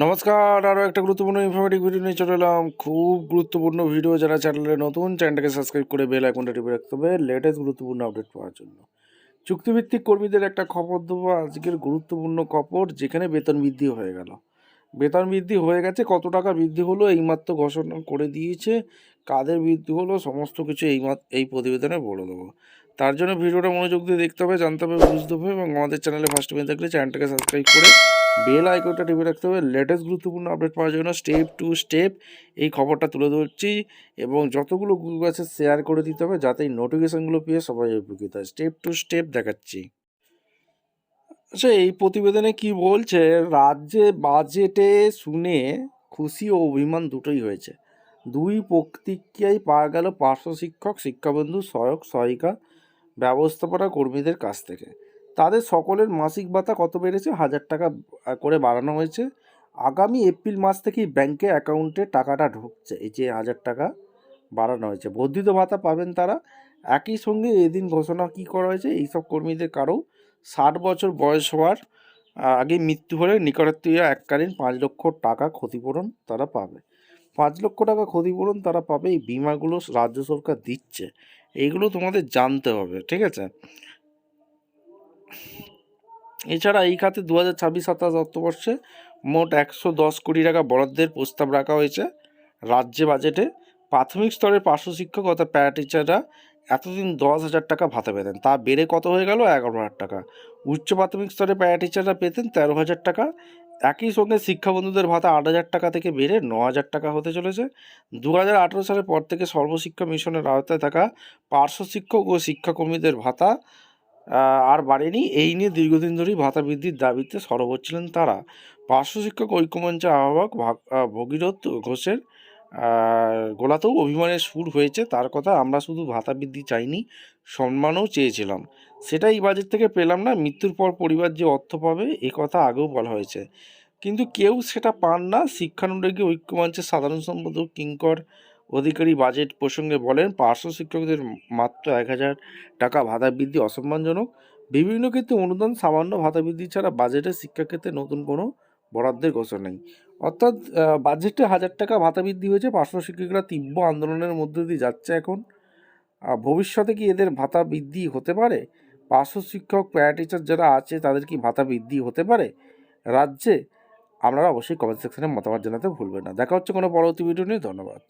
নমস্কার, আরও একটা গুরুত্বপূর্ণ ইনফরমেটিভ ভিডিও নিয়ে চলে এলাম। খুব গুরুত্বপূর্ণ ভিডিও। যারা চ্যানেলে নতুন, চ্যানেলটাকে সাবস্ক্রাইব করে বেল আইকনটা টিপে রাখতে হবে লেটেস্ট গুরুত্বপূর্ণ আপডেট পাওয়ার জন্য। চুক্তিভিত্তিক কর্মীদের একটা খবর দেবো, আজকের গুরুত্বপূর্ণ খবর, যেখানে বেতন বৃদ্ধি হয়ে গেল। বেতন বৃদ্ধি হয়ে গেছে, কত টাকা বৃদ্ধি হলো এইমাত্র ঘোষণা করে দিয়েছে। কাদের বৃদ্ধি হলো সমস্ত কিছু এই প্রতিবেদনে বলে দেবো। তার জন্য ভিডিওটা মনোযোগ দিয়ে দেখতে হবে, জানতে হবে, বুঝতে হবে, এবং আমাদের চ্যানেলে ফার্স্ট টাইম থাকলে চ্যানেলটাকে সাবস্ক্রাইব করে বেল আইকনটা টিপে রাখতে হবে লেটেস্ট গুরুত্বপূর্ণ আপডেট পাওয়ার জন্য। স্টেপ টু স্টেপ এই খবরটা তুলে ধরছি, এবং যতগুলো গ্রুপ আছে শেয়ার করে দিতে হবে, যাতে এই নোটিফিকেশানগুলো পেয়ে সবাই উপকৃত হয়। স্টেপ টু স্টেপ দেখাচ্ছি। আচ্ছা, এই প্রতিবেদনে কি বলছে, রাজ্যে বাজেটে শুনে খুশি ও অভিমান দুটোই হয়েছে। দুই প্রতিক্রিয়ায় পাওয়া গেল পার্শ্ব শিক্ষক, শিক্ষাবন্ধু, সহায়ক, সহায়িকা, ব্যবস্থাপনা কর্মীদের কাছ থেকে। তাদের সকলের মাসিক ভাতা কত বেড়েছে? 1000 টাকা করে বাড়ানো হয়েছে। আগামী এপ্রিল মাস থেকেই ব্যাংকে অ্যাকাউন্টে টাকাটা ঢুকছে। এই যে 1000 টাকা বাড়ানো হয়েছে, বর্ধিত ভাতা পাবেন তারা। একই সঙ্গে এদিন ঘোষণা কি করা হয়েছে, এইসব কর্মীদের কারো 60 বছর বয়স হওয়ার আগে মৃত্যু হলে নিকটাত্মীয় এককালীন 5 লক্ষ টাকা ক্ষতিপূরণ তারা পাবে। 5 লক্ষ টাকা ক্ষতিপূরণ তারা পাবে। এই বিমাগুলো রাজ্য সরকার দিচ্ছে, এইগুলো তোমাদের জানতে হবে, ঠিক আছে? এছাড়া এই খাতে 2026-27 অর্থবর্ষে মোট 110 কোটি টাকা বরাদ্দের প্রস্তাব রাখা হয়েছে রাজ্যে বাজেটে। প্রাথমিক স্তরের পার্শ্ব শিক্ষক অর্থাৎ প্যারা টিচাররা এতদিন 10,000 টাকা ভাতা পেতেন, তা বেড়ে কত হয়ে গেল? 11,000 টাকা। উচ্চ প্রাথমিক স্তরে প্যারা টিচাররা পেতেন 13,000 টাকা। একই সঙ্গে শিক্ষাবন্ধুদের ভাতা 8,000 টাকা থেকে বেড়ে 9,000 টাকা হতে চলেছে। 2018 সালের পর থেকে সর্বশিক্ষা মিশনের আওতায় থাকা পার্শ্ব শিক্ষক ও শিক্ষাকর্মীদের ভাতা আর বাড়েনি। এই নিয়ে দীর্ঘদিন ধরেই ভাতা বৃদ্ধির দাবিতে সরব হচ্ছিলেন তারা। পার্শ্ব শিক্ষক ঐক্যমঞ্চের আহ্বায়ক ভগীরথ ঘোষের গোলাতেও অভিমানের সুর হয়েছে। তার কথা, আমরা শুধু ভাতা বৃদ্ধি চাইনি, সম্মানও চেয়েছিলাম। সেটাই বাজেট থেকে পেলাম না। মৃত্যুর পর পরিবার যে অর্থ পাবে, এ কথা আগেও বলা হয়েছে, কিন্তু কেউ সেটা পান না। শিক্ষানুরাগী ঐক্যমঞ্চের সাধারণ সম্পাদক কিঙ্কর অধিকারী বাজেট প্রসঙ্গে বলেন, পার্শ্ব শিক্ষকদের মাত্র 1,000 টাকা ভাতা বৃদ্ধি অসম্মানজনক। বিভিন্ন ক্ষেত্রে অনুদান, সামান্য ভাতা বৃদ্ধি ছাড়া বাজেটে শিক্ষাক্ষেত্রে নতুন কোনো বরাদ্দের ঘোষণা নেই। অর্থাৎ বাজেটে 1,000 টাকা ভাতা বৃদ্ধি হয়েছে। পার্শ্ব শিক্ষকরা তীব্র আন্দোলনের মধ্যে দিয়ে যাচ্ছে এখন। ভবিষ্যতে কি এদের ভাতা বৃদ্ধি হতে পারে? পার্শ্ব শিক্ষক, প্যারা টিচার যারা আছে, তাদের কি ভাতা বৃদ্ধি হতে পারে রাজ্যে? আপনারা অবশ্যই কমেন্ট সেকশনে মতামত জানাতে ভুলবেন না। দেখা হচ্ছে কোনো পরবর্তী ভিডিও নিয়ে। ধন্যবাদ।